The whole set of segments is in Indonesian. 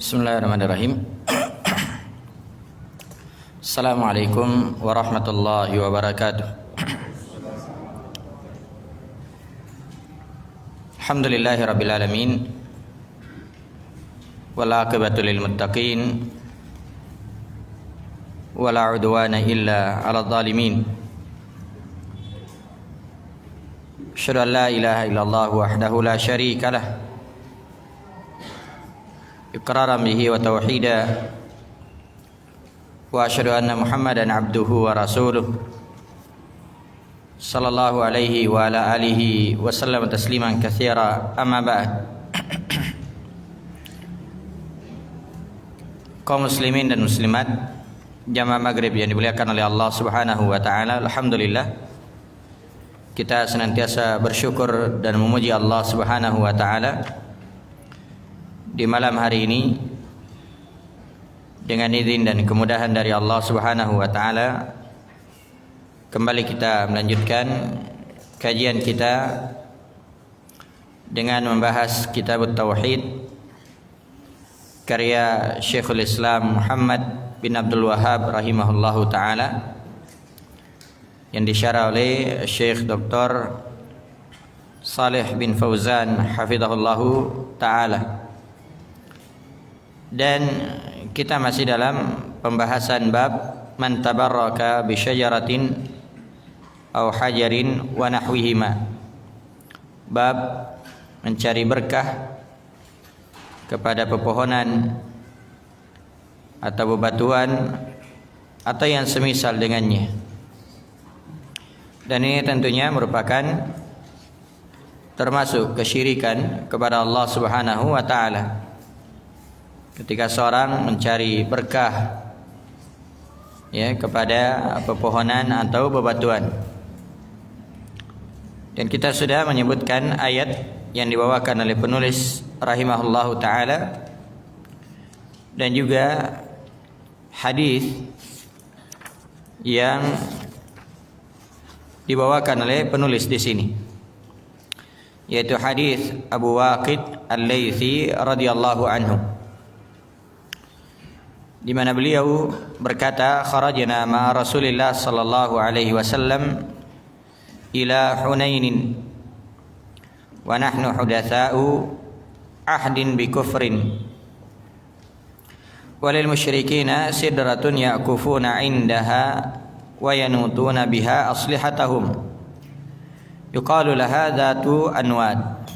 Bismillahirrahmanirrahim. Assalamualaikum warahmatullahi wabarakatuh. Alhamdulillahi rabbil alamin. Wal aqibatu lil muttaqin. Wala udwana illa 'alal zalimin. Asyhadu an la ilaha illallah wahdahu la syarika lah. Iqraran bihi wa tauhida. Wa asyhadu anna Muhammadan abduhu wa rasuluh. Sallallahu alaihi wa ala alihi wa sallam tasliman katsira. Amma ba'd. Kaum muslimin dan muslimat jamaah maghrib yang dimuliakan oleh Allah Subhanahu wa taala, alhamdulillah kita senantiasa bersyukur dan memuji Allah Subhanahu wa taala di malam hari ini dengan izin dan kemudahan dari Allah Subhanahu wa taala. Kembali kita melanjutkan kajian kita dengan membahas Kitab Tauhid karya Syekhul Islam Muhammad bin Abdul Wahhab rahimahullahu taala yang disyarah oleh Syekh Dr. Saleh bin Fauzan hafizahullahu taala. Dan kita masih dalam pembahasan bab man tabarraka bi syajaratin aw hajarin wa nahwihima. Bab mencari berkah kepada pepohonan atau bebatuan atau yang semisal dengannya. Dan ini tentunya merupakan termasuk kesyirikan kepada Allah Subhanahu wa taala. Ketika seorang mencari berkah kepada pepohonan atau bebatuan. Dan kita sudah menyebutkan ayat yang dibawakan oleh penulis rahimahullahu taala dan juga hadis yang dibawakan oleh penulis di sini, yaitu hadis Abu Waqid Al-Laythi radhiyallahu anhu, di mana beliau berkata, kharajna ma Rasulillah sallallahu alaihi wasallam ila Hunainin wa nahnu hudatsa'u ahdin bi kufrin walil musyrikina sidratun yaqufuna indaha wa yanutuna biha aslihatahum yuqalu laha dhatu anwad.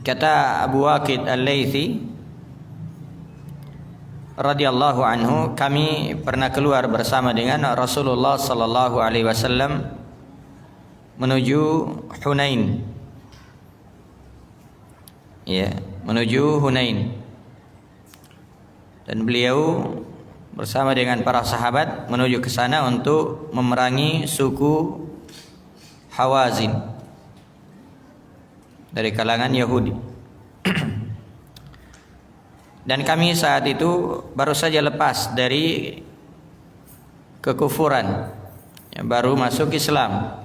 Kata Abu Waqid Al-Laythi radhiyallahu anhu, kami pernah keluar bersama dengan Rasulullah sallallahu alaihi wasallam menuju Hunain. Menuju Hunain. Dan beliau bersama dengan para sahabat menuju ke sana untuk memerangi suku Hawazin dari kalangan Yahudi. Dan kami saat itu baru saja lepas dari kekufuran, baru masuk Islam.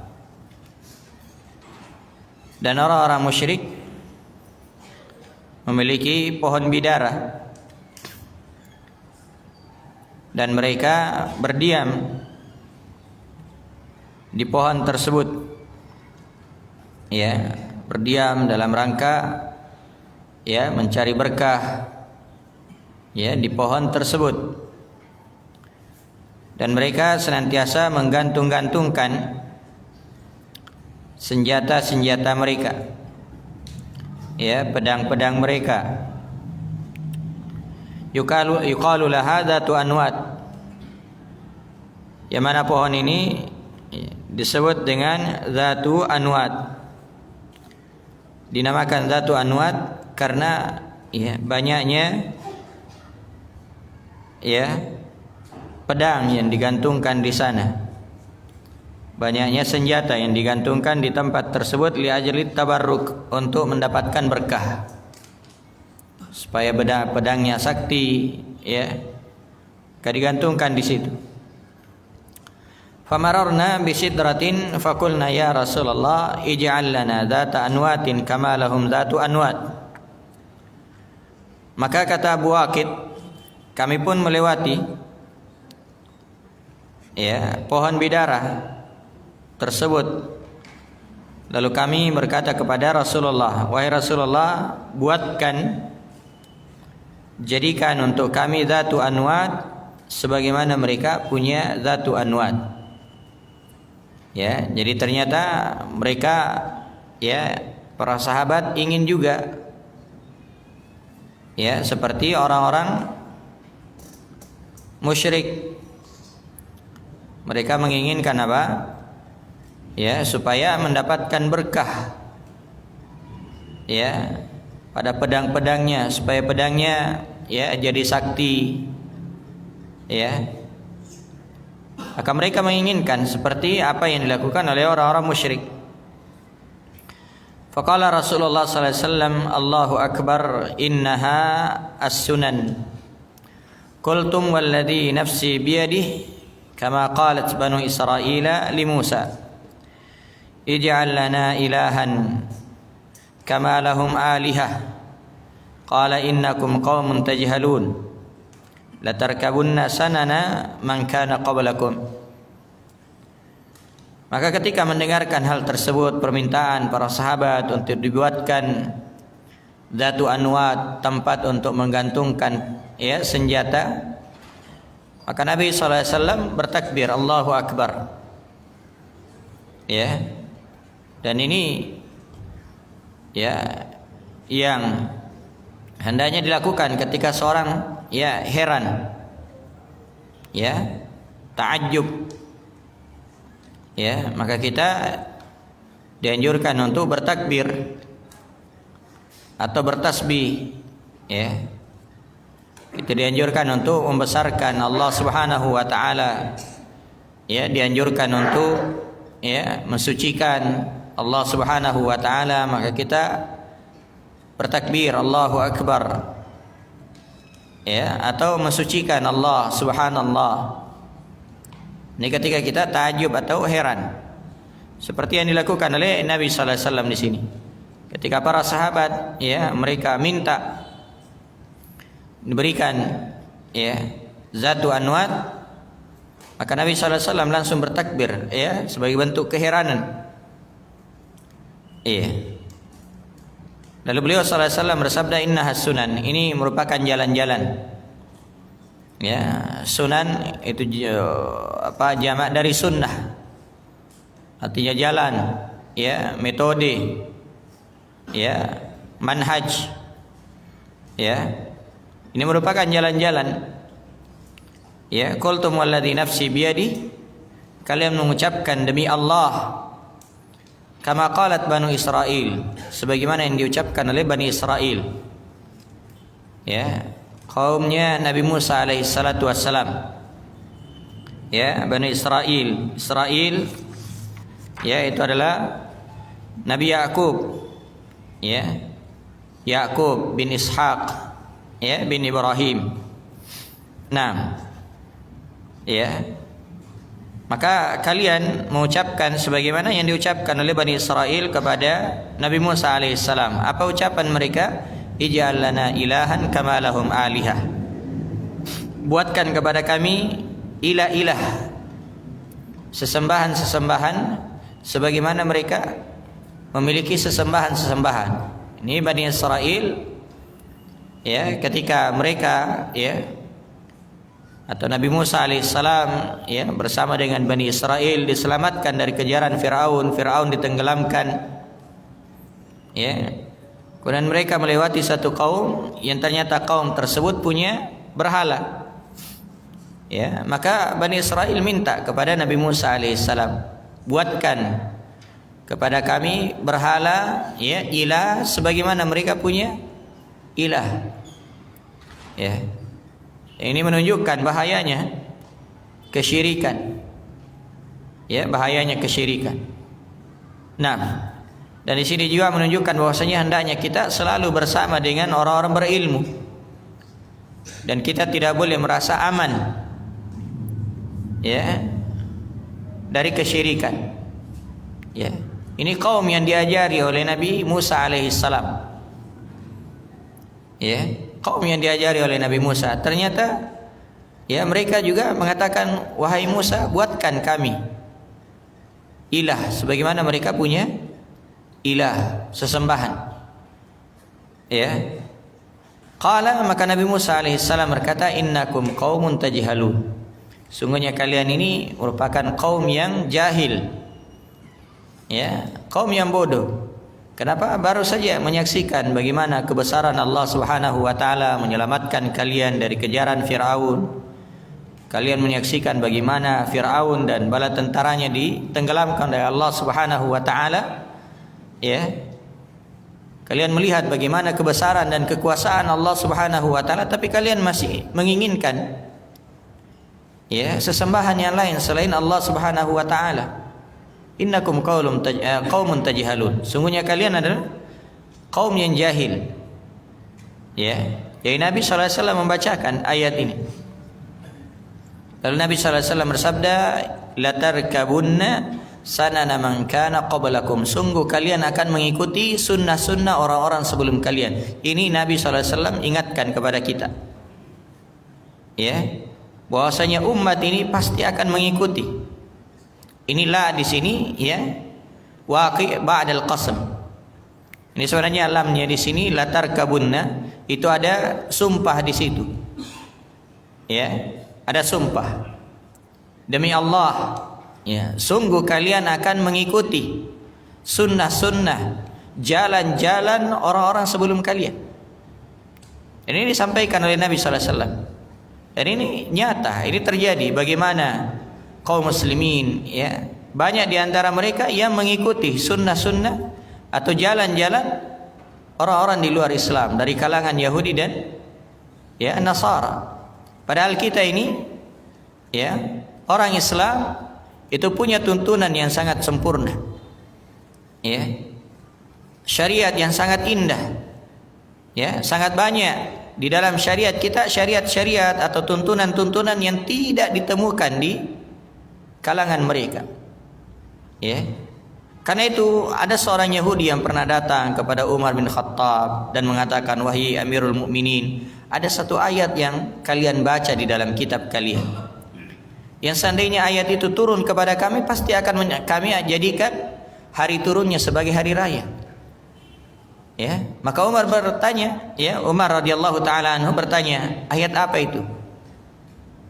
Dan orang-orang musyrik memiliki pohon bidara, dan mereka berdiam di pohon tersebut, berdiam dalam rangka mencari berkah di pohon tersebut. Dan mereka senantiasa menggantung-gantungkan senjata-senjata mereka, pedang-pedang mereka. Yuqalu laha dhatu anwat, yang mana pohon ini disebut dengan dhatu anwat. Dinamakan dhatu anwat karena banyaknya pedang yang digantungkan di sana, banyaknya senjata yang digantungkan di tempat tersebut, li ajli tabarruk, untuk mendapatkan berkah, supaya pedangnya sakti, digantungkan di situ. Famararna bisidratin fakulna ya Rasulullah ij'al lana dhata anwatin kama lahum dhatu anwat. Maka kata Abu Waqid, kami pun melewati pohon bidara tersebut. Lalu kami berkata kepada Rasulullah, wahai Rasulullah, jadikan untuk kami Dzatu Anwat sebagaimana mereka punya Dzatu Anwat. Jadi ternyata mereka para sahabat ingin juga seperti orang-orang musyrik. Mereka menginginkan apa? Supaya mendapatkan berkah pada pedang-pedangnya, supaya pedangnya jadi sakti. Maka mereka menginginkan seperti apa yang dilakukan oleh orang-orang musyrik. Faqala Rasulullah sallallahu alaihi wasallam, Allahu akbar, innaha as-sunan. Qultum walladhi nafsi biyadihi kama qalat banu Israila li Musa, ij'al lana ilahan kama lahum alihah. Qala innakum qaumun tajhalun latarkabunna sanana man kana qablakum. Maka ketika mendengarkan hal tersebut, permintaan para sahabat untuk dibuatkan Dzatu Anwat, tempat untuk menggantungkan senjata, maka Nabi SAW bertakbir Allahu Akbar. Dan ini yang hendaknya dilakukan ketika seorang heran, ta'ajjub, maka kita dianjurkan untuk bertakbir atau bertasbih. Kita dianjurkan untuk membesarkan Allah Subhanahu wa taala. Dianjurkan untuk mensucikan Allah Subhanahu wa taala, maka kita bertakbir Allahu Akbar, atau mensucikan Allah Subhanallah. Ini ketika kita ta'ajub atau heran, seperti yang dilakukan oleh Nabi sallallahu alaihi wasallam di sini. Ketika para sahabat mereka minta diberikan Dzatu Anwat, maka Nabi sallallahu alaihi wasallam langsung bertakbir sebagai bentuk keheranan. Lalu beliau sallallahu alaihi wasallam bersabda, innaha sunan, ini merupakan jalan-jalan. Sunan itu jamak dari sunnah, artinya jalan, metode, manhaj. Ini merupakan jalan-jalan. Qultum walladzi nafsi biyadi, kalian mengucapkan demi Allah, kama qalat banu Israil, sebagaimana yang diucapkan oleh Bani Israil, kaumnya Nabi Musa alaihi salatu wassalam. Bani Israil, itu adalah Nabi Yakub, Yakub bin Ishaq, bin Ibrahim. Maka kalian mengucapkan sebagaimana yang diucapkan oleh Bani Israil kepada Nabi Musa alaihissalam. Apa ucapan mereka? Ij'al lana ilahan kama lahum alihah. Buatkan kepada kami ilah-ilah, sesembahan-sesembahan sebagaimana mereka memiliki sesembahan-sesembahan. Ini Bani Israil ketika mereka atau Nabi Musa alaihissalam bersama dengan Bani Israil diselamatkan dari kejaran Firaun ditenggelamkan. Kemudian mereka melewati satu kaum yang ternyata kaum tersebut punya berhala. Maka Bani Israil minta kepada Nabi Musa alaihissalam, buatkan kepada kami berhala, ilah sebagaimana mereka punya ilah. Ini menunjukkan bahayanya kesyirikan. Bahayanya kesyirikan. Dan di sini juga menunjukkan bahwasanya hendaknya kita selalu bersama dengan orang-orang berilmu, dan kita tidak boleh merasa aman dari kesyirikan. Ini kaum yang diajari oleh Nabi Musa alaihissalam. kaum yang diajari oleh Nabi Musa. Ternyata ya mereka juga mengatakan, wahai Musa, buatkan kami ilah sebagaimana mereka punya ilah, sesembahan. Ya. Qala, maka Nabi Musa alaihissalam berkata, innakum qaumun tajhalun. Sungguhnya kalian ini merupakan kaum yang jahil. Ya, kaum yang bodoh. Kenapa? Baru saja menyaksikan bagaimana kebesaran Allah Subhanahu wa taala menyelamatkan kalian dari kejaran Firaun. Kalian menyaksikan bagaimana Firaun dan bala tentaranya ditenggelamkan oleh Allah Subhanahu wa taala. Ya. Kalian melihat bagaimana kebesaran dan kekuasaan Allah Subhanahu wa taala, tapi kalian masih menginginkan ya sesembahan yang lain selain Allah Subhanahu wa taala. Innakum qaumun tajhalun. Sungguhnya kalian adalah kaum yang jahil. Ya. Jadi Nabi sallallahu alaihi wasallam membacakan ayat ini. Lalu Nabi sallallahu alaihi wasallam bersabda, "Latarkabunna sanana man kana qablakum." Sungguh kalian akan mengikuti sunnah-sunnah orang-orang sebelum kalian. Ini Nabi sallallahu alaihi wasallam ingatkan kepada kita. Ya, bahwasanya umat ini pasti akan mengikuti. Inilah di sini ya, waqi' ba'dal qasam. Ini sebenarnya lamnya di sini latarkabunna, itu ada sumpah di situ. Ya, ada sumpah. Demi Allah, ya, sungguh kalian akan mengikuti sunnah-sunnah, jalan-jalan orang-orang sebelum kalian. Dan ini disampaikan oleh Nabi sallallahu alaihi wasallam. Dan ini nyata, ini terjadi. Bagaimana kaum muslimin, ya, banyak di antara mereka yang mengikuti sunnah-sunnah atau jalan-jalan orang-orang di luar Islam dari kalangan Yahudi dan ya Nasara. Padahal kita ini ya orang Islam itu punya tuntunan yang sangat sempurna, ya, syariat yang sangat indah, ya, sangat banyak di dalam syariat kita, syariat-syariat atau tuntunan-tuntunan yang tidak ditemukan di kalangan mereka, ya. Karena itu ada seorang Yahudi yang pernah datang kepada Umar bin Khattab dan mengatakan, wahai Amirul Mukminin, ada satu ayat yang kalian baca di dalam kitab kalian, yang seandainya ayat itu turun kepada kami, pasti akan kami jadikan hari turunnya sebagai hari raya. Ya, maka Umar bertanya, ya, Umar radhiyallahu taala anhu bertanya, ayat apa itu?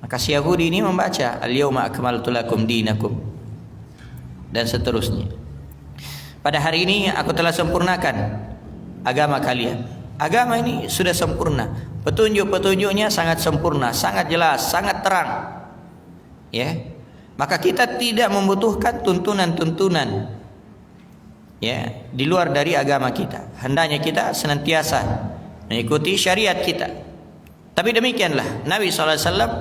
Maka si Yahudi ini membaca, al-yauma akmaltu lakum dinakum, dan seterusnya. Pada hari ini aku telah sempurnakan agama kalian. Agama ini sudah sempurna, petunjuk-petunjuknya sangat sempurna, sangat jelas, sangat terang. Ya, maka kita tidak membutuhkan tuntunan-tuntunan ya di luar dari agama kita. Hendaknya kita senantiasa mengikuti syariat kita. Tapi demikianlah Nabi sallallahu alaihi wasallam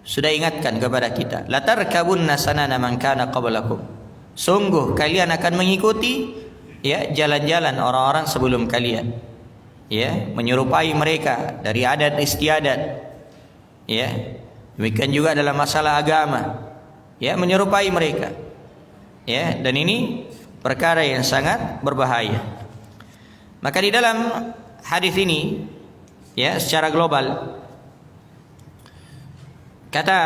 sudah ingatkan kepada kita, latarkabunna sanana man kana qablakum. Sungguh kalian akan mengikuti ya jalan-jalan orang-orang sebelum kalian. Ya, menyerupai mereka dari adat istiadat. Ya. Demikian juga dalam masalah agama, ya, menyerupai mereka, ya, dan ini perkara yang sangat berbahaya. Maka di dalam hadis ini, ya, secara global, kata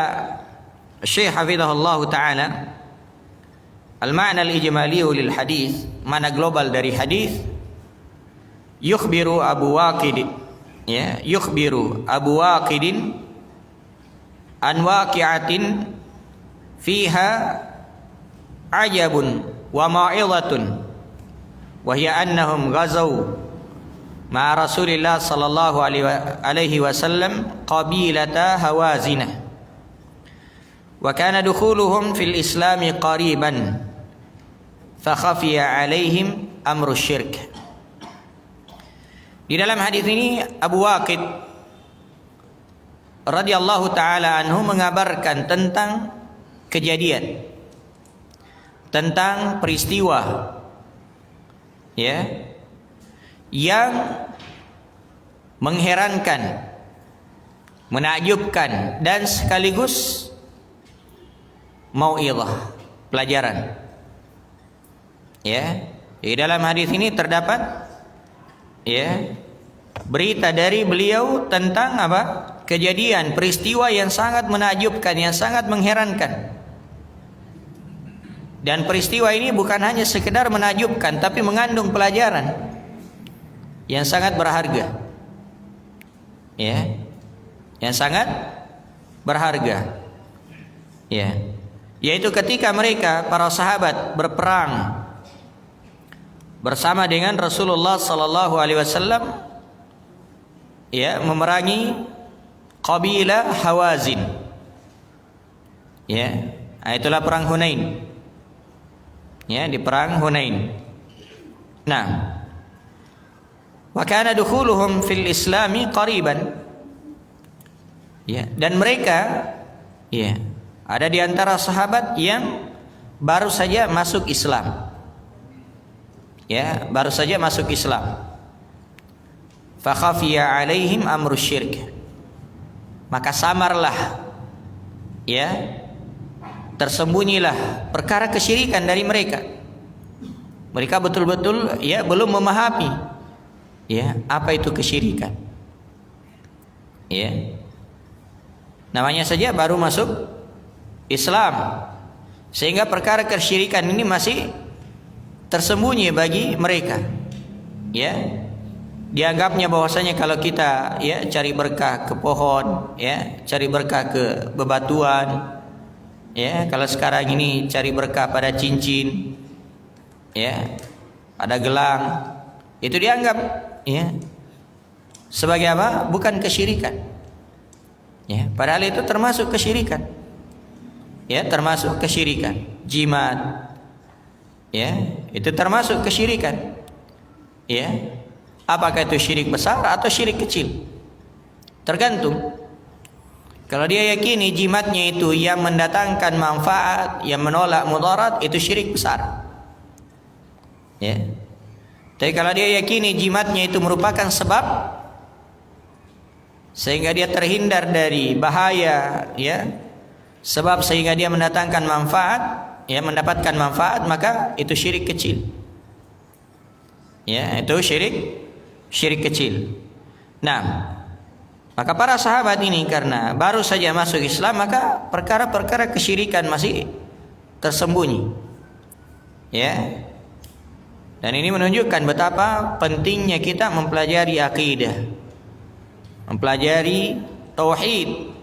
Syekh Hafizahullah Taala, al-ma'na al-ijmali lil hadis, makna global dari hadis, yukhbiru Abu Waqid, ya, yukhbiru Abu Waqidin an waqi'atin fiha ajabun wa ma'idhatun wa hiya annahum ghazaw ma'a Rasulillah sallallahu alaihi wasallam qabilata Hawazin wa kana dukhuluhum fil Islam qariban fa khafiya alaihim amru syirk. Di dalam hadis ini Abu Waqid radhiyallahu taala anhu mengabarkan tentang kejadian, tentang peristiwa, ya, yang mengherankan, menakjubkan, dan sekaligus mau'izah, pelajaran. Ya, di dalam hadis ini terdapat ya berita dari beliau tentang apa? Kejadian, peristiwa yang sangat menakjubkan, yang sangat mengherankan. Dan peristiwa ini bukan hanya sekedar menakjubkan, tapi mengandung pelajaran yang sangat berharga. Ya. Yang sangat berharga. Ya. Yaitu ketika mereka para sahabat berperang bersama dengan Rasulullah sallallahu alaihi wasallam, ya, memerangi kabilah Hawazin. Ya, itulah perang Hunain. Ya, di perang Hunain. Nah, wa kana dukhuluhum fil islami qariban. Ya, dan mereka, ya, ada di antara sahabat yang baru saja masuk Islam. Ya, baru saja masuk Islam. Fa khafiya alaihim amru syirk. Maka samarlah, ya, tersembunyilah perkara kesyirikan dari mereka. Mereka betul-betul, ya, belum memahami, ya, apa itu kesyirikan. Ya, namanya saja baru masuk Islam, sehingga perkara kesyirikan ini masih tersembunyi bagi mereka. Ya, dianggapnya bahwasanya kalau kita, ya, cari berkah ke pohon, ya, cari berkah ke bebatuan, ya, kalau sekarang ini cari berkah pada cincin, ya, pada gelang, itu dianggap, ya, sebagai apa? Bukan kesyirikan. Ya, padahal itu termasuk kesyirikan. Ya, termasuk kesyirikan. Jimat, ya, itu termasuk kesyirikan. Ya, apakah itu syirik besar atau syirik kecil? Tergantung. Kalau dia yakini jimatnya itu yang mendatangkan manfaat, yang menolak mudarat, itu syirik besar. Ya. Tapi kalau dia yakini jimatnya itu merupakan sebab sehingga dia terhindar dari bahaya, ya, sebab sehingga dia mendatangkan manfaat, ya, mendapatkan manfaat, maka itu syirik kecil. Ya, itu syirik kecil. Nah, maka para sahabat ini karena baru saja masuk Islam, maka perkara-perkara kesyirikan masih tersembunyi. Ya. Dan ini menunjukkan betapa pentingnya kita mempelajari akidah, mempelajari tauhid.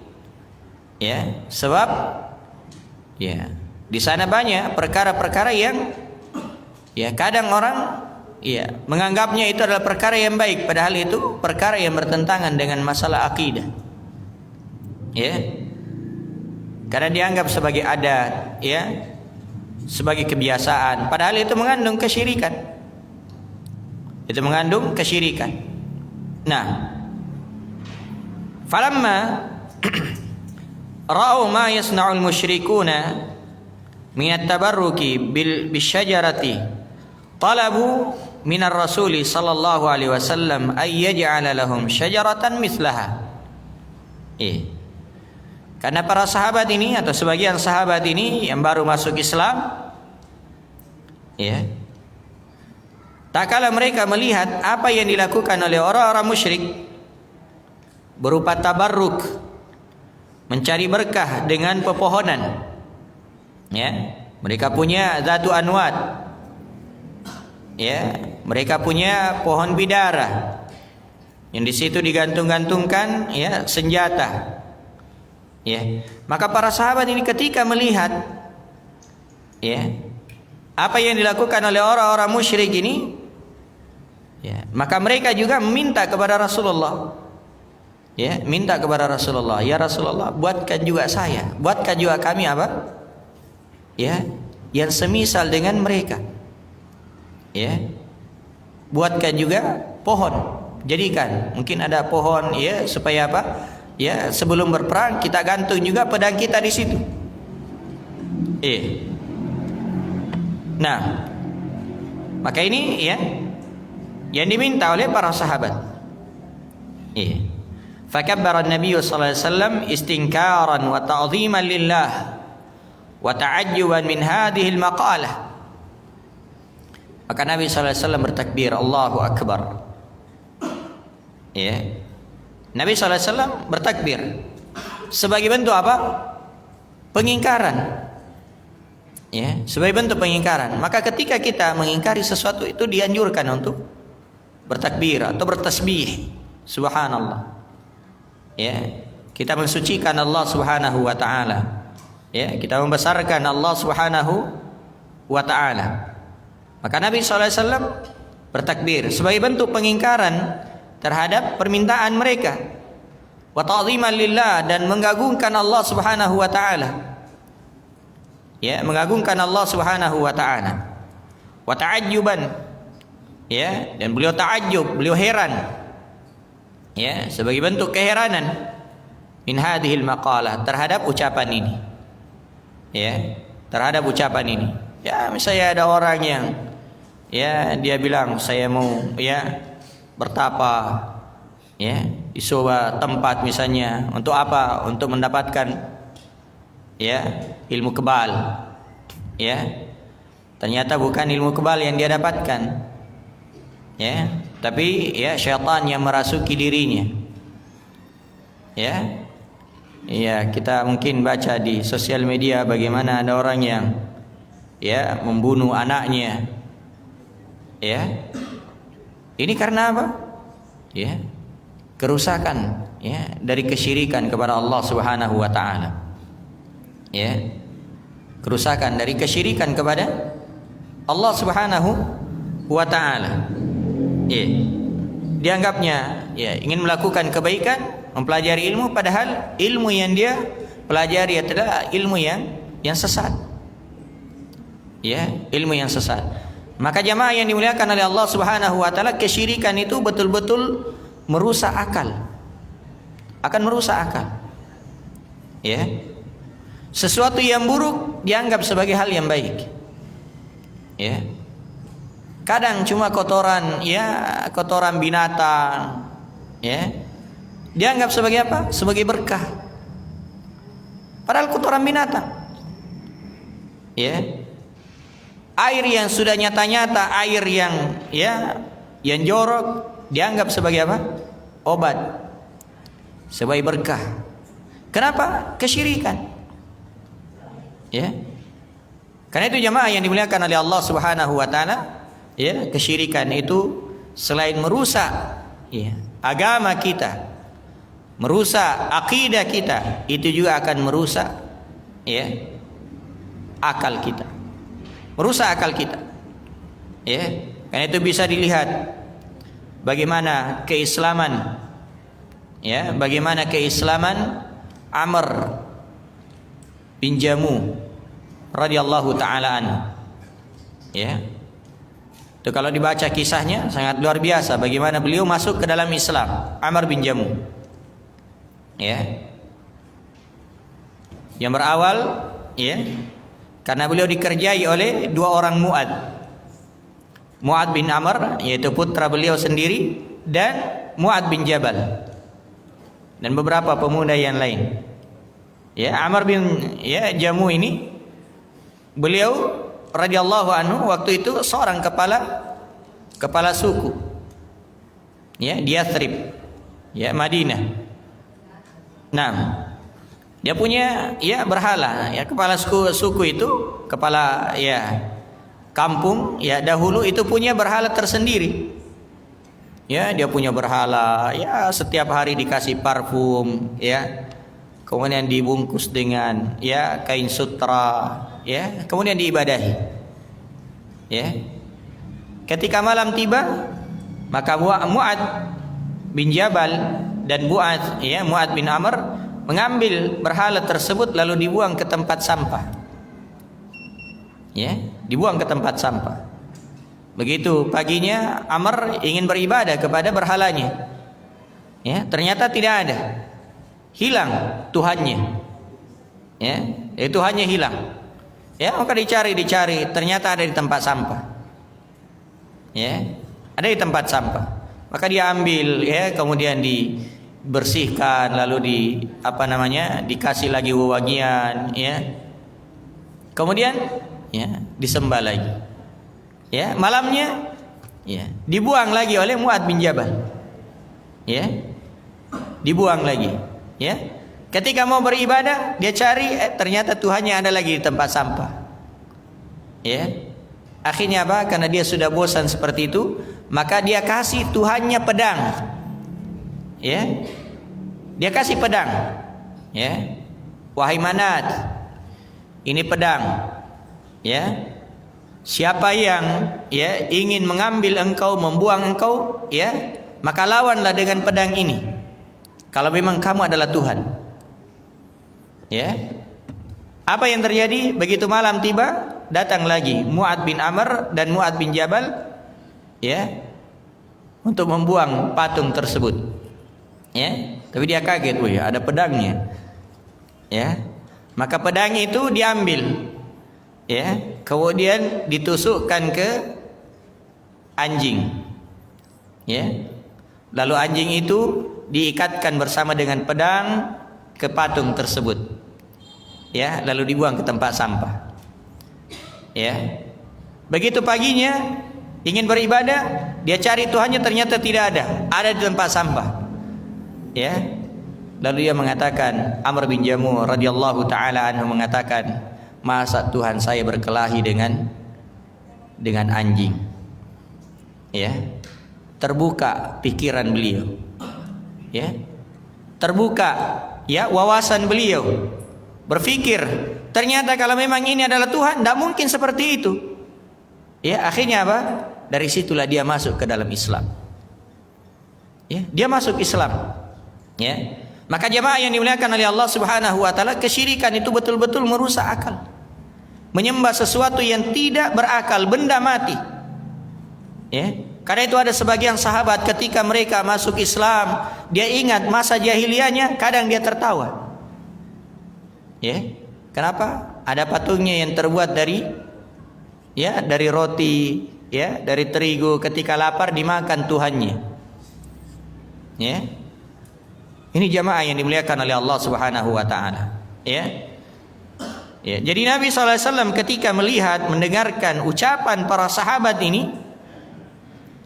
Ya, sebab, ya, di sana banyak perkara-perkara yang, ya, kadang orang, ya, menganggapnya itu adalah perkara yang baik, padahal itu perkara yang bertentangan dengan masalah akidah. Ya. Karena dianggap sebagai adat, ya, sebagai kebiasaan, padahal itu mengandung kesyirikan. Itu mengandung kesyirikan. Nah, falamma ra'u ma yasna'ul musyrikuna min at-tabarruki bisyajarati talabu minar rasuli sallallahu alaihi wasallam ay yaj'ala lahum syajaratan mislaha. Karena para sahabat ini atau sebagian sahabat ini yang baru masuk Islam, ya, tak kala mereka melihat apa yang dilakukan oleh orang-orang musyrik berupa tabarruk, mencari berkah dengan pepohonan. Ya, mereka punya zatu anwat. Ya, mereka punya pohon bidara yang di situ digantung-gantungkan, ya, senjata. Ya, maka para sahabat ini ketika melihat, ya, apa yang dilakukan oleh orang-orang musyrik ini, ya, maka mereka juga meminta kepada Rasulullah. Ya, minta kepada Rasulullah, ya Rasulullah, buatkan juga saya, buatkan juga kami apa? Ya, yang semisal dengan mereka. Ya, buatkan juga pohon, jadikan, mungkin ada pohon, ya, supaya apa? Ya, sebelum berperang kita gantung juga pedang kita di situ. Nah, maka ini, ya, yang diminta oleh para sahabat. Fakabbara an-nabiy sallallahu alaihi wasallam istinkaran wa ta'dhiman lillah wa ta'ajjuban min hadhihi al-maqalah. Maka Nabi sallallahu alaihi wasallam bertakbir, Allahu akbar. Ya. Nabi SAW bertakbir sebagai bentuk apa? Pengingkaran. Ya, sebagai bentuk pengingkaran. Maka ketika kita mengingkari sesuatu itu dianjurkan untuk bertakbir atau bertasbih. Subhanallah. Ya, kita mensucikan Allah Subhanahu wa taala. Ya, kita membesarkan Allah Subhanahu wa taala. Maka Nabi SAW bertakbir sebagai bentuk pengingkaran terhadap permintaan mereka, wa ta'ziman lillah, dan mengagungkan Allah Subhanahu wa taala. Ya, mengagungkan Allah Subhanahu wa taala. Wa ta'ajjuban, ya, dan beliau ta'ajjub, beliau heran, ya, sebagai bentuk keheranan min hadhil maqalah, terhadap ucapan ini. Ya, terhadap ucapan ini. Ya, misalnya ada orang yang ya dia bilang saya mau ya bertapa ya di sebuah tempat misalnya, untuk apa? Untuk mendapatkan ya ilmu kebal. Ya, ternyata bukan ilmu kebal yang dia dapatkan, ya, tapi ya syaitan yang merasuki dirinya. Ya, ya, kita mungkin baca di sosial media bagaimana ada orang yang ya membunuh anaknya. Ya, ini karena apa? Ya, kerusakan ya dari kesyirikan kepada Allah Subhanahu wa taala. Ya, kerusakan dari kesyirikan kepada Allah Subhanahu wa taala. Ya, dianggapnya ya ingin melakukan kebaikan, mempelajari ilmu, padahal ilmu yang dia pelajari adalah ilmu yang sesat. Ya, ilmu yang sesat. Maka jamaah yang dimuliakan oleh Allah Subhanahu wa taala, kesyirikan itu betul-betul merusak akal. Akan merusak akal. Ya. Sesuatu yang buruk dianggap sebagai hal yang baik. Ya. Kadang cuma kotoran, ya, kotoran binatang, ya, dianggap sebagai apa? Sebagai berkah. Padahal kotoran binatang. Ya. Air yang sudah nyata-nyata, air yang ya yang jorok, dianggap sebagai apa? Obat, sebagai berkah. Kenapa? Kesyirikan. Ya. Karena itu jamaah yang dimuliakan oleh Allah Subhanahu wa taala, ya, kesyirikan itu selain merusak ya agama kita, merusak akidah kita, itu juga akan merusak ya akal kita. Merusak akal kita. Ya, karena itu bisa dilihat bagaimana keislaman, ya, bagaimana keislaman Amr bin Jamuh radhiyallahu taala anhu. Ya. Itu kalau dibaca kisahnya sangat luar biasa bagaimana beliau masuk ke dalam Islam, Amr bin Jamuh. Ya. Yang berawal ya karena beliau dikerjai oleh dua orang Mu'ad. Mu'ad bin Amr, yaitu putra beliau sendiri, dan Mu'ad bin Jabal, dan beberapa pemuda yang lain. Ya, Amr bin ya Jamuh ini, beliau radhiyallahu anhu waktu itu seorang kepala suku. Ya, di Yathrib, ya, Madinah. Nah, dia punya ya berhala, ya, kepala suku itu, kepala ya kampung ya dahulu itu punya berhala tersendiri. Ya, dia punya berhala, ya setiap hari dikasih parfum, ya. Kemudian dibungkus dengan ya kain sutra, ya, kemudian diibadahi. Ya. Ketika malam tiba, maka Mu'ad bin Jabal dan Mu'ad bin Amr mengambil berhala tersebut lalu dibuang ke tempat sampah. Ya, dibuang ke tempat sampah. Begitu paginya Amr ingin beribadah kepada berhalanya. Ya, ternyata tidak ada. Hilang Tuhannya. Ya, Tuhannya hilang. Ya, maka dicari, ternyata ada di tempat sampah. Ya, ada di tempat sampah. Maka dia ambil, ya, kemudian dibersihkan, lalu dikasih lagi wewangian, ya. Kemudian ya disembah lagi. Ya, malamnya ya dibuang lagi oleh Mu'ad bin Jabal. Ya. Dibuang lagi, ya. Ketika mau beribadah, dia cari ternyata Tuhannya ada lagi di tempat sampah. Ya. Akhirnya apa? Karena dia sudah bosan seperti itu, maka dia kasih Tuhannya pedang. Ya. Dia kasih pedang. Ya. Wahai Manat, ini pedang. Ya. Siapa yang ya ingin mengambil engkau, membuang engkau, ya, maka lawanlah dengan pedang ini. Kalau memang kamu adalah Tuhan. Ya. Apa yang terjadi? Begitu malam tiba, datang lagi Mu'ad bin Amr dan Mu'ad bin Jabal, ya, untuk membuang patung tersebut. Ya, tapi dia kaget, wih, ada pedangnya. Ya. Maka pedang itu diambil. Ya, kemudian ditusukkan ke anjing. Ya. Lalu anjing itu diikatkan bersama dengan pedang ke patung tersebut. Ya, lalu dibuang ke tempat sampah. Ya. Begitu paginya ingin beribadah, dia cari Tuhannya ternyata tidak ada di tempat sampah. Ya. Lalu dia mengatakan, Amr bin Jamuh radhiyallahu taala anhu mengatakan, masa Tuhan saya berkelahi dengan anjing. Ya. Terbuka pikiran beliau. Ya. Terbuka ya wawasan beliau. Berpikir, ternyata kalau memang ini adalah Tuhan, tidak mungkin seperti itu. Ya, akhirnya apa? Dari situlah dia masuk ke dalam Islam. Ya, dia masuk Islam. Ya. Maka jemaah yang dimuliakan oleh Allah Subhanahu wa taala, kesyirikan itu betul-betul merusak akal. Menyembah sesuatu yang tidak berakal, benda mati. Ya. Karena itu ada sebagian sahabat ketika mereka masuk Islam, dia ingat masa jahiliyahnya, kadang dia tertawa. Ya. Kenapa? Ada patungnya yang terbuat dari roti, ya, dari terigu, ketika lapar dimakan Tuhannya. Ya. Ini jamaah yang dimuliakan oleh Allah Subhanahu wa taala. Ya. Ya, jadi Nabi SAW ketika melihat, mendengarkan ucapan para sahabat ini,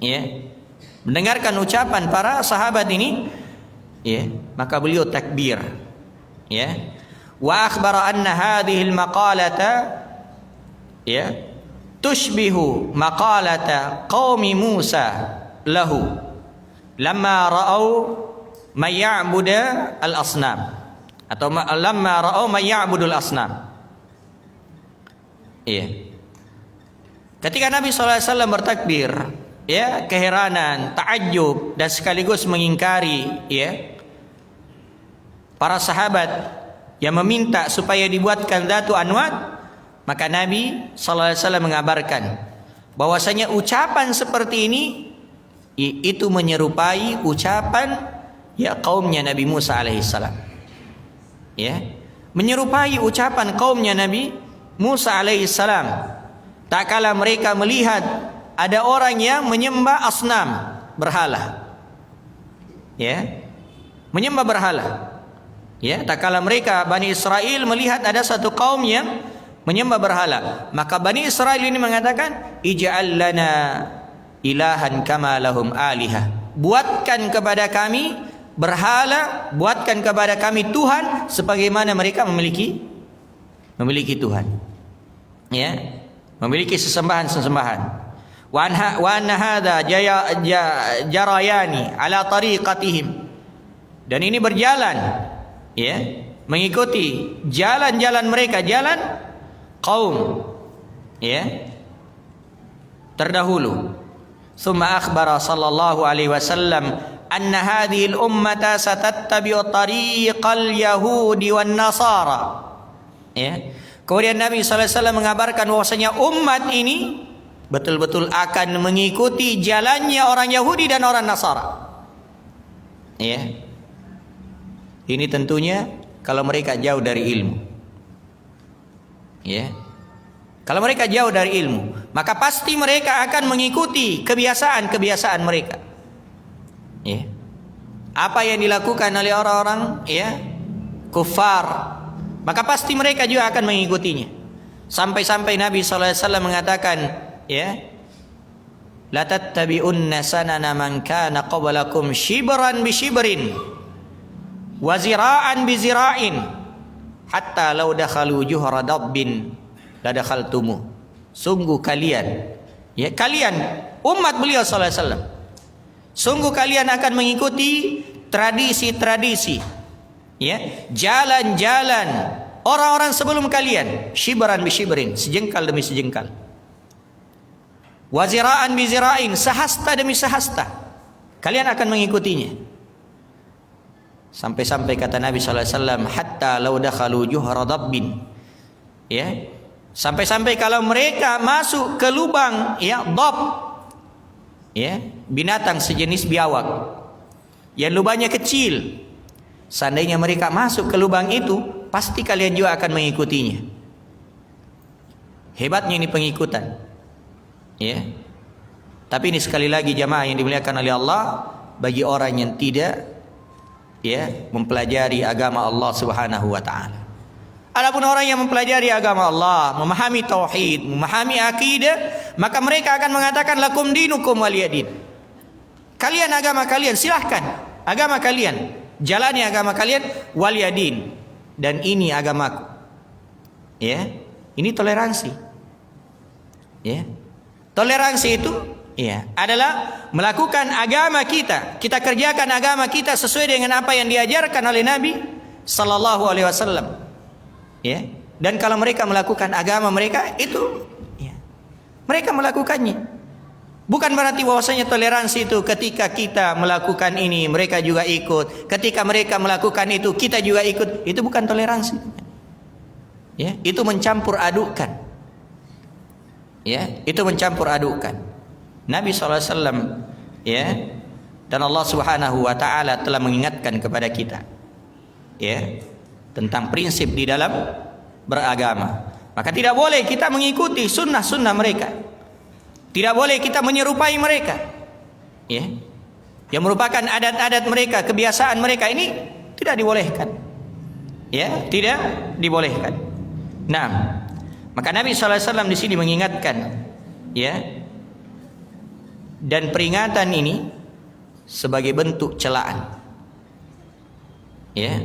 ya, mendengarkan ucapan para sahabat ini, ya, maka beliau takbir, ya, wa akhbara anna hadhihi al-maqalata, ya, tushbihu maqalata qaumi Musa lahu lamma ra'au may ya'budu al-asnam, atau lamma ra'au may ya'budu al-asnam. Iya. Ketika Nabi SAW bertakbir, ya, keheranan, ta'ajjub, dan sekaligus mengingkari, ya, para sahabat yang meminta supaya dibuatkan Dzatu Anwat, maka Nabi SAW mengabarkan bahwasanya ucapan seperti ini itu menyerupai ucapan, ya, kaumnya Nabi Musa alaihissalam. Ya, menyerupai ucapan kaumnya Nabi Musa alaihissalam. Tak kala mereka melihat ada orang yang menyembah asnam, berhala. Ya, menyembah berhala. Ya, tak kala mereka Bani Israel melihat ada satu kaum yang menyembah berhala, maka Bani Israel ini mengatakan, ij'al lana ilahan kama lahum alihah. Buatkan kepada kami berhala, buatkan kepada kami Tuhan sebagaimana mereka memiliki Tuhan. Ya, memiliki sesembahan. Wa anna hadza jarayani ala tariqatihim. Dan ini berjalan, ya, mengikuti jalan-jalan mereka, jalan kaum, ya, terdahulu. Tsumma akhbara sallallahu alaihi wasallam anna hadhihi al-ummata satattabi'u tariqal yahudi wan nasara. Ya. Kemudian Nabi SAW mengabarkan bahwasanya umat ini betul-betul akan mengikuti jalannya orang Yahudi dan orang Nasara. Ya. Ini tentunya kalau mereka jauh dari ilmu. Ya. Kalau mereka jauh dari ilmu, maka pasti mereka akan mengikuti kebiasaan-kebiasaan mereka. Ya. Apa yang dilakukan oleh orang-orang, ya, kufar, maka pasti mereka juga akan mengikutinya. Sampai-sampai Nabi SAW mengatakan, ya, la tattabi'unna sanana man kana qablakum shibran bi shibrin wa zira'an bi zira'in hatta law dakhalu juhra dabbin la dakhaltumu. Sungguh kalian, ya kalian umat beliau sallallahu alaihi wasallam, sungguh kalian akan mengikuti tradisi-tradisi, ya, jalan-jalan orang-orang sebelum kalian, shibran bi shibrin, sejengkal demi sejengkal. Wa zira'an bi zira'in, sehasta demi sehasta. Kalian akan mengikutinya. Sampai-sampai kata Nabi sallallahu alaihi wasallam, hatta law dakhalu juhra dabbin. Ya. Sampai-sampai kalau mereka masuk ke lubang, ya, dab, ya, binatang sejenis biawak yang lubangnya kecil. Seandainya mereka masuk ke lubang itu, pasti kalian juga akan mengikutinya. Hebatnya ini pengikutan, ya. Tapi ini sekali lagi jamaah yang dimuliakan oleh Allah, bagi orang yang tidak, ya, mempelajari agama Allah Subhanahu wa taala. Adapun orang yang mempelajari agama Allah, memahami tauhid, memahami akidah, maka mereka akan mengatakan lakum dinukum waliyadin. Kalian agama kalian, silahkan agama kalian, jalani agama kalian, waliyadin, dan ini agamaku. Ya, ini toleransi. Ya, toleransi itu, ya, adalah melakukan agama kita, kita kerjakan agama kita sesuai dengan apa yang diajarkan oleh Nabi sallallahu alaihi wasallam. Ya, dan kalau mereka melakukan agama mereka itu, ya, mereka melakukannya. Bukan berarti bahwasanya toleransi itu ketika kita melakukan ini mereka juga ikut, ketika mereka melakukan itu kita juga ikut. Itu bukan toleransi. Ya, itu mencampur adukkan. Ya, itu mencampur adukkan. Nabi SAW, ya, dan Allah Subhanahu wa taala telah mengingatkan kepada kita, ya, tentang prinsip di dalam beragama. Maka tidak boleh kita mengikuti sunnah-sunnah mereka. Tidak boleh kita menyerupai mereka, ya, yang merupakan adat-adat mereka, kebiasaan mereka, ini tidak dibolehkan. Ya, tidak dibolehkan. Nah, maka Nabi SAW di sini mengingatkan, ya, dan peringatan ini sebagai bentuk celaan, ya,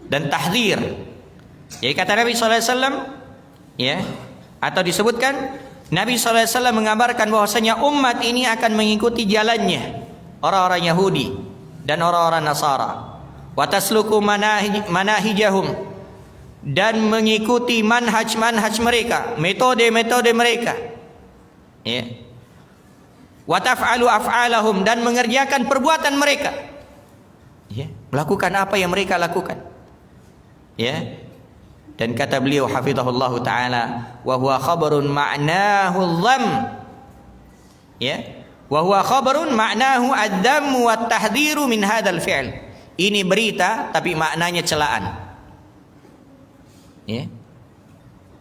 dan tahdzir. Jadi kata Nabi SAW, ya, atau disebutkan Nabi SAW mengabarkan bahwasanya umat ini akan mengikuti jalannya orang-orang Yahudi dan orang-orang Nasara. Wa tasluku manahijahum, dan mengikuti manhaj mereka, metode mereka. Ya. Wa taf'alu af'alahum, dan mengerjakan perbuatan mereka. Ya, melakukan apa yang mereka lakukan. Ya, dan kata beliau hafizahullah taala, wa huwa khabarun ma'nahu dhamm. Ya, wa huwa khabarun ma'nahu ad-dhamm wa at-tahdhiru min hadzal fi'l. Ini berita tapi maknanya celaan. Ya,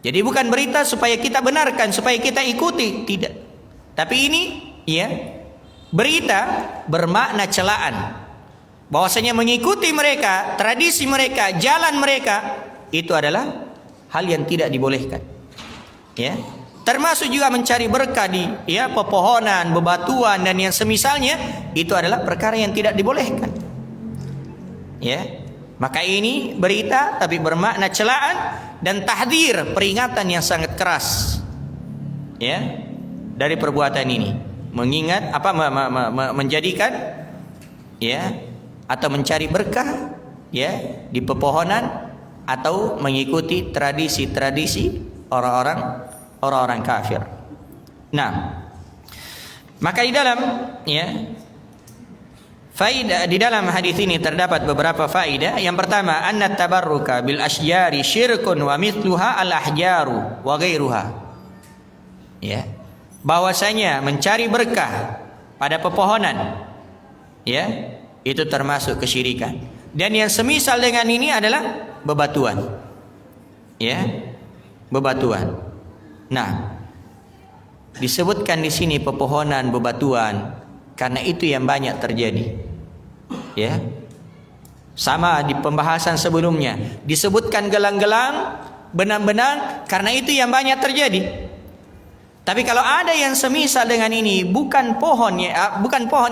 jadi bukan berita supaya kita benarkan, supaya kita ikuti, tidak. Tapi ini, ya, berita bermakna celaan. Bahwasanya mengikuti mereka, tradisi mereka, jalan mereka, itu adalah hal yang tidak dibolehkan. Ya, termasuk juga mencari berkah di, ya, pepohonan, bebatuan dan yang semisalnya, itu adalah perkara yang tidak dibolehkan. Ya, maka ini berita tapi bermakna celaan dan tahdzir, peringatan yang sangat keras, ya, dari perbuatan ini. Mengingat apa, menjadikan, ya, atau mencari berkah, ya, di pepohonan, atau mengikuti tradisi-tradisi orang-orang kafir. Nah, maka di dalam, ya, faedah di dalam hadis ini terdapat beberapa faedah. Yang pertama, anna tabarruka bil asyjari syirkun wa mithluha al ahjaru wa ghairuha. Ya, bahwasanya mencari berkah pada pepohonan, ya, itu termasuk kesyirikan. Dan yang semisal dengan ini adalah bebatuan. Ya, bebatuan. Nah, disebutkan di sini pepohonan, bebatuan, karena itu yang banyak terjadi. Ya, sama di pembahasan sebelumnya disebutkan gelang-gelang, benang-benang, karena itu yang banyak terjadi. Tapi kalau ada yang semisal dengan ini, bukan pohon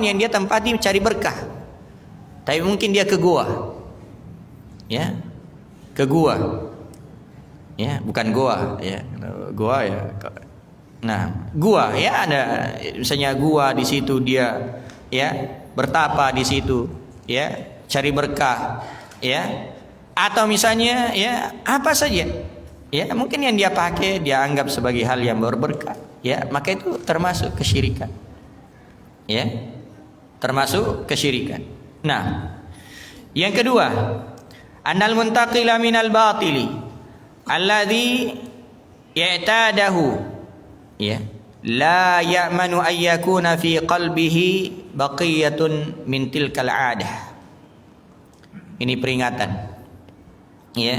yang dia tempati cari berkah, tapi mungkin dia ke gua, ya, ke gua, ya, bukan goa, ya, goa ya. Nah, gua, ya, ada misalnya gua di situ dia, ya, bertapa di situ, ya, cari berkah, ya, atau misalnya, ya, apa saja, ya, mungkin yang dia pakai dia anggap sebagai hal yang berberkah, ya, maka itu termasuk kesyirikan, ya, termasuk kesyirikan. Nah, yang kedua, annal muntaqila minal batili alladhi i'tadahu, ya, la ya'manu an yakuna fi qalbihi baqiyatun min tilkal 'adah. Ini peringatan, ya,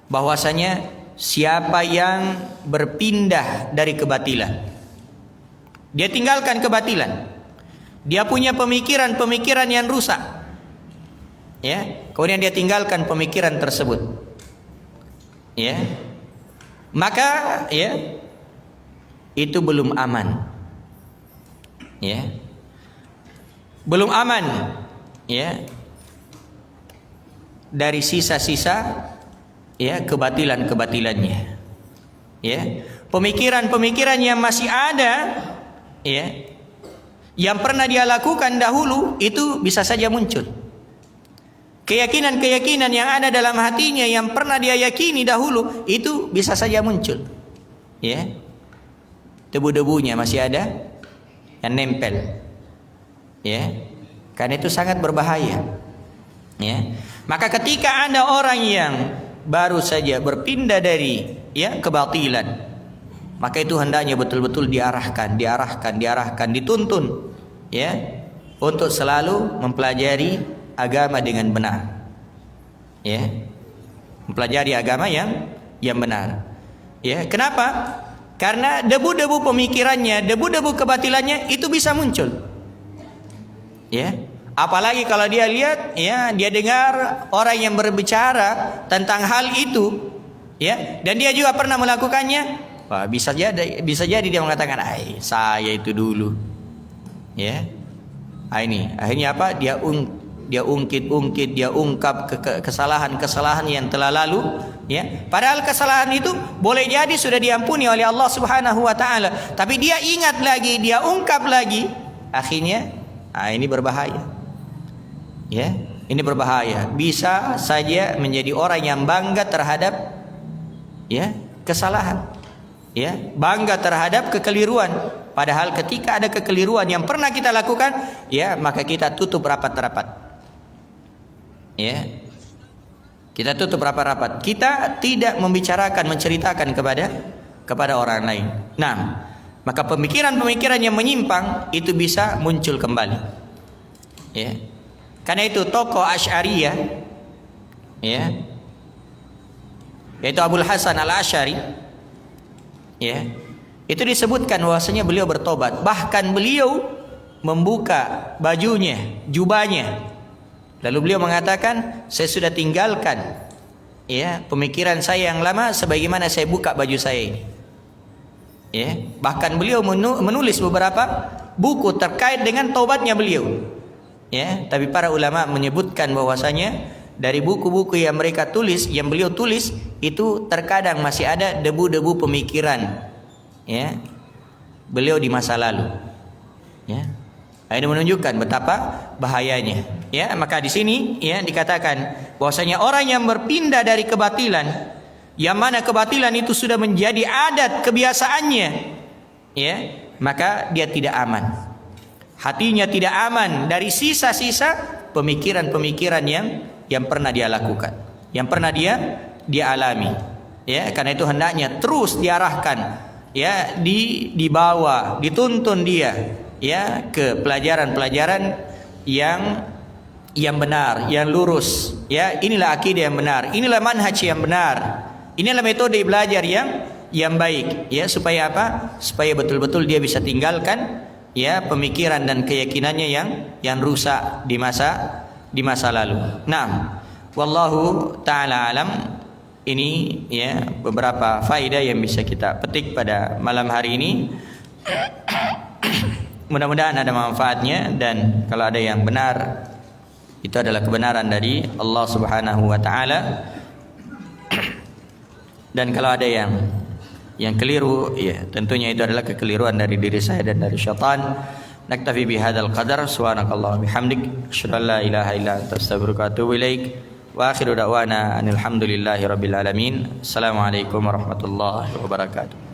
bahwasanya siapa yang berpindah dari kebatilan, dia tinggalkan kebatilan, dia punya pemikiran yang rusak, ya, kemudian dia tinggalkan pemikiran tersebut, ya, maka, ya, itu belum aman, ya, belum aman, ya, dari sisa-sisa, ya, kebatilannya, ya, pemikiran yang masih ada, ya, yang pernah dia lakukan dahulu itu bisa saja muncul. Keyakinan yang ada dalam hatinya yang pernah dia yakini dahulu itu bisa saja muncul, ya, debu-debunya masih ada yang nempel, ya, karena itu sangat berbahaya, ya. Maka ketika ada orang yang baru saja berpindah dari, ya, kebatilan, maka itu hendaknya betul-betul diarahkan, dituntun, ya, untuk selalu mempelajari agama dengan benar, ya, mempelajari agama yang benar, ya. Kenapa? Karena debu-debu pemikirannya, debu-debu kebatilannya itu bisa muncul, ya. Apalagi kalau dia lihat, ya, dia dengar orang yang berbicara tentang hal itu, ya, dan dia juga pernah melakukannya. Wah, bisa jadi dia mengatakan, saya itu dulu, ya. Ini akhirnya apa? Dia ungkit, dia ungkap kesalahan yang telah lalu, ya. Padahal kesalahan itu boleh jadi sudah diampuni oleh Allah Subhanahu wa taala, tapi dia ingat lagi, dia ungkap lagi, akhirnya ini berbahaya. Ya, ini berbahaya. Bisa saja menjadi orang yang bangga terhadap, ya, kesalahan, ya, bangga terhadap kekeliruan. Padahal ketika ada kekeliruan yang pernah kita lakukan, ya, maka kita tutup rapat-rapat, ya, kita tutup rapat-rapat. Kita tidak membicarakan, menceritakan kepada orang lain. Nah, maka pemikiran-pemikiran yang menyimpang itu bisa muncul kembali, ya. Karena itu tokoh Asy'ariyah, ya, yaitu Abul Hasan Al-Asy'ari, ya, itu disebutkan bahwasanya beliau bertobat. Bahkan beliau membuka bajunya, jubahnya, lalu beliau mengatakan, saya sudah tinggalkan, ya, pemikiran saya yang lama sebagaimana saya buka baju saya ini, ya. Bahkan beliau menulis beberapa buku terkait dengan taubatnya beliau, ya. Tapi para ulama menyebutkan bahwasanya dari buku-buku yang mereka tulis, yang beliau tulis itu terkadang masih ada debu-debu pemikiran, ya, beliau di masa lalu, ya. Ini menunjukkan betapa bahayanya, ya. Maka di sini, ya, dikatakan bahwasanya orang yang berpindah dari kebatilan, yang mana kebatilan itu sudah menjadi adat kebiasaannya, ya, maka dia tidak aman. Hatinya tidak aman dari sisa-sisa pemikiran-pemikiran yang pernah dia lakukan, yang pernah dia alami, ya. Karena itu hendaknya terus diarahkan, ya, dibawa, dituntun dia, ya, ke pelajaran-pelajaran yang benar, yang lurus, ya. Inilah akidah yang benar, inilah manhaj yang benar, inilah metode belajar yang baik, ya. Supaya apa? Supaya betul-betul dia bisa tinggalkan, ya, pemikiran dan keyakinannya yang rusak di masa lalu. Nah, wallahu taala alam. Ini ya beberapa faedah yang bisa kita petik pada malam hari ini. Mudah-mudahan ada manfaatnya, dan kalau ada yang benar itu adalah kebenaran dari Allah Subhanahu wa taala. Dan kalau ada yang keliru, ya tentunya itu adalah kekeliruan dari diri saya dan dari syaitan. Naktafi bihadzal qadar, subhanakallah bihamdik, asyhadu an la ilaha illa anta astaghfiruka wa atubu ilaik. Wa akhiru da'wana anil hamdulillahi rabbil alamin. Assalamualaikum warahmatullahi wabarakatuh.